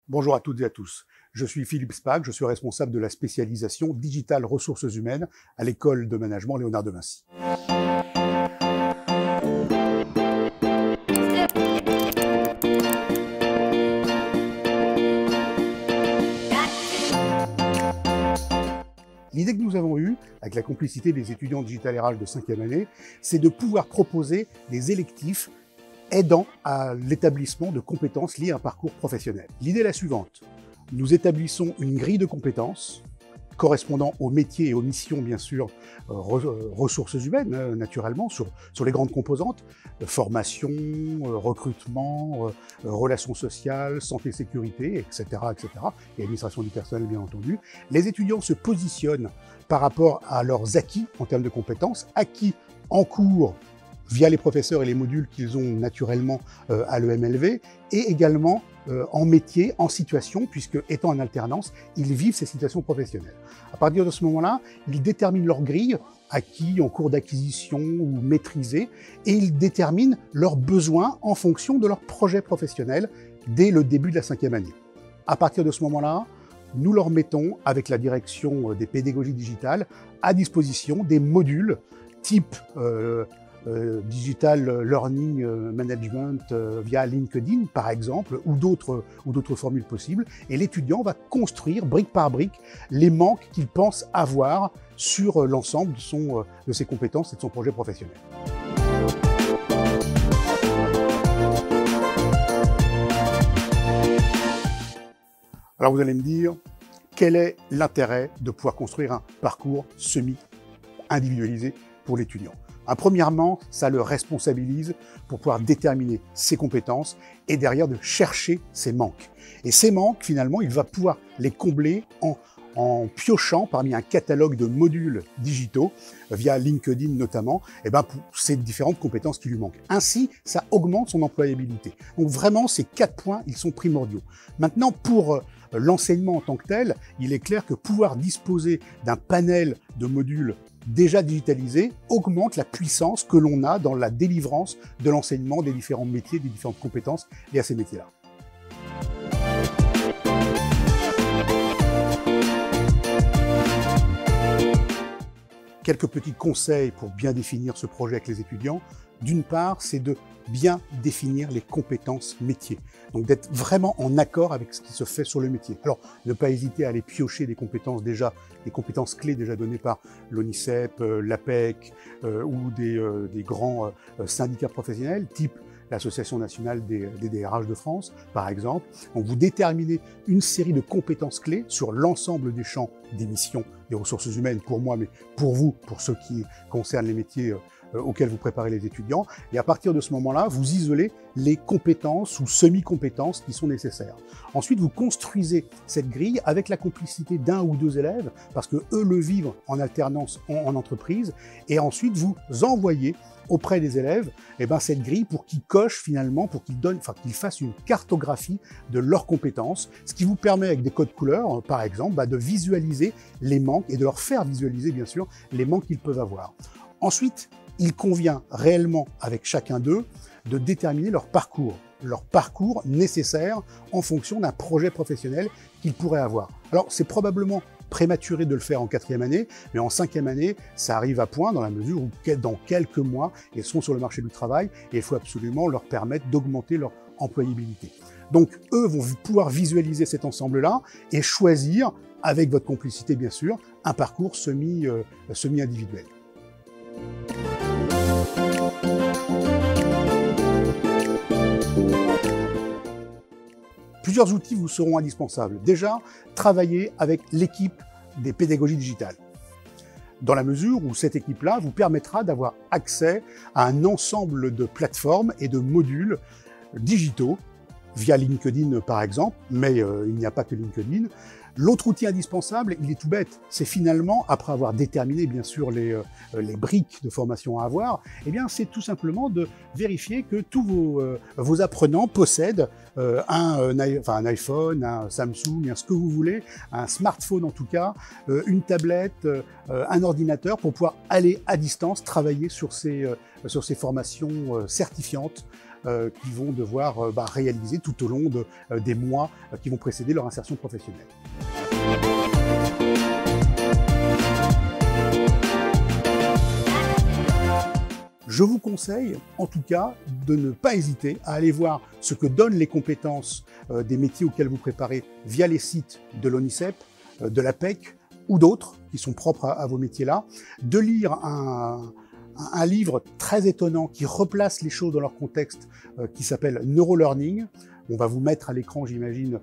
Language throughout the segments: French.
Bonjour à toutes et à tous. Je suis Philippe Spaak, je suis responsable de la spécialisation Digital Ressources Humaines à l'école de management Léonard de Vinci. L'idée que nous avons eue, avec la complicité des étudiants Digital RH de 5e année, c'est de pouvoir proposer des électifs aidant à l'établissement de compétences liées à un parcours professionnel. L'idée est la suivante. Nous établissons une grille de compétences correspondant aux métiers et aux missions, bien sûr, ressources humaines, naturellement, sur les grandes composantes, formation, recrutement, relations sociales, santé-sécurité, etc., etc., et administration du personnel, bien entendu. Les étudiants se positionnent par rapport à leurs acquis en termes de compétences, acquis en cours, via les professeurs et les modules qu'ils ont naturellement à l'EMLV, et également en métier, en situation, puisque étant en alternance, ils vivent ces situations professionnelles. À partir de ce moment-là, ils déterminent leur grille, acquis en cours d'acquisition ou maîtrisés, et ils déterminent leurs besoins en fonction de leur projet professionnel dès le début de la 5e année. À partir de ce moment-là, nous leur mettons, avec la direction des pédagogies digitales, à disposition des modules type Digital Learning Management via LinkedIn, par exemple, ou d'autres formules possibles. Et l'étudiant va construire, brique par brique, les manques qu'il pense avoir sur l'ensemble de ses compétences et de son projet professionnel. Alors vous allez me dire, quel est l'intérêt de pouvoir construire un parcours semi-individualisé pour l'étudiant ? Premièrement, ça le responsabilise pour pouvoir déterminer ses compétences et derrière de chercher ses manques. Et ces manques, finalement, il va pouvoir les combler en piochant parmi un catalogue de modules digitaux, via LinkedIn notamment, pour ces différentes compétences qui lui manquent. Ainsi, ça augmente son employabilité. Donc vraiment, ces 4 points, ils sont primordiaux. Maintenant, pour l'enseignement en tant que tel, il est clair que pouvoir disposer d'un panel de modules déjà digitalisés augmente la puissance que l'on a dans la délivrance de l'enseignement des différents métiers, des différentes compétences liées à ces métiers-là. Quelques petits conseils pour bien définir ce projet avec les étudiants. D'une part, c'est de bien définir les compétences métiers. Donc d'être vraiment en accord avec ce qui se fait sur le métier. Alors, ne pas hésiter à aller piocher des compétences clés déjà données par l'ONICEP, l'APEC ou des grands syndicats professionnels, type l'Association nationale des DRH de France, par exemple. Donc vous déterminez une série de compétences clés sur l'ensemble des champs des missions des ressources humaines pour moi, mais pour vous, pour ceux qui concernent les métiers auxquels vous préparez les étudiants. Et à partir de ce moment-là, vous isolez les compétences ou semi-compétences qui sont nécessaires. Ensuite, vous construisez cette grille avec la complicité d'un ou deux élèves, parce que eux le vivent en alternance en entreprise, et ensuite vous envoyez auprès des élèves cette grille pour qu'ils cochent finalement, pour qu'ils fassent une cartographie de leurs compétences, ce qui vous permet avec des codes couleurs, par exemple, de visualiser les manques et de leur faire visualiser bien sûr les manques qu'ils peuvent avoir. Ensuite, il convient réellement avec chacun d'eux de déterminer leur parcours nécessaire en fonction d'un projet professionnel qu'ils pourraient avoir. Alors c'est probablement prématuré de le faire en 4e année, mais en 5e année, ça arrive à point dans la mesure où dans quelques mois, ils sont sur le marché du travail et il faut absolument leur permettre d'augmenter leur employabilité. Donc eux vont pouvoir visualiser cet ensemble-là et choisir, avec votre complicité bien sûr, un parcours semi-individuel. Plusieurs outils vous seront indispensables. Déjà, travaillez avec l'équipe des pédagogies digitales, dans la mesure où cette équipe-là vous permettra d'avoir accès à un ensemble de plateformes et de modules digitaux, via LinkedIn par exemple, mais il n'y a pas que LinkedIn. L'autre outil indispensable, il est tout bête, c'est finalement, après avoir déterminé bien sûr les briques de formation à avoir, c'est tout simplement de vérifier que tous vos apprenants possèdent un iPhone, un Samsung, ce que vous voulez, un smartphone en tout cas, une tablette, un ordinateur pour pouvoir aller à distance travailler sur ces formations certifiantes qu'ils vont devoir réaliser tout au long des mois qui vont précéder leur insertion professionnelle. Je vous conseille, en tout cas, de ne pas hésiter à aller voir ce que donnent les compétences des métiers auxquels vous préparez via les sites de l'ONICEP, de l'APEC ou d'autres qui sont propres à vos métiers-là, de lire un livre très étonnant qui replace les choses dans leur contexte, qui s'appelle Neurolearning. On va vous mettre à l'écran, j'imagine,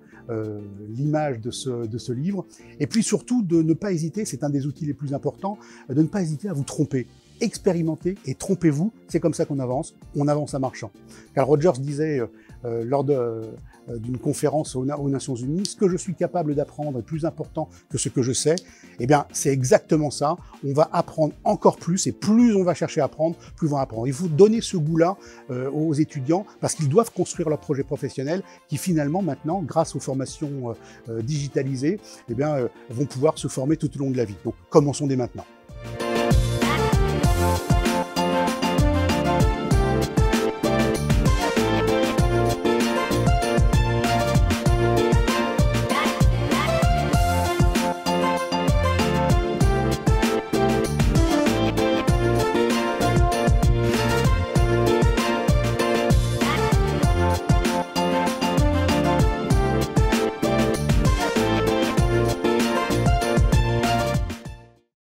l'image de ce livre. Et puis surtout, de ne pas hésiter, c'est un des outils les plus importants, de ne pas hésiter à vous tromper. Expérimentez et trompez-vous, c'est comme ça qu'on avance, on avance en marchant. Carl Rogers disait lors d'une conférence aux Nations Unies, ce que je suis capable d'apprendre est plus important que ce que je sais. Eh bien, c'est exactement ça. On va apprendre encore plus et plus on va chercher à apprendre, plus on va apprendre. Il faut donner ce goût-là aux étudiants parce qu'ils doivent construire leur projet professionnel qui finalement maintenant, grâce aux formations digitalisées, eh bien, vont pouvoir se former tout au long de la vie. Donc, commençons dès maintenant.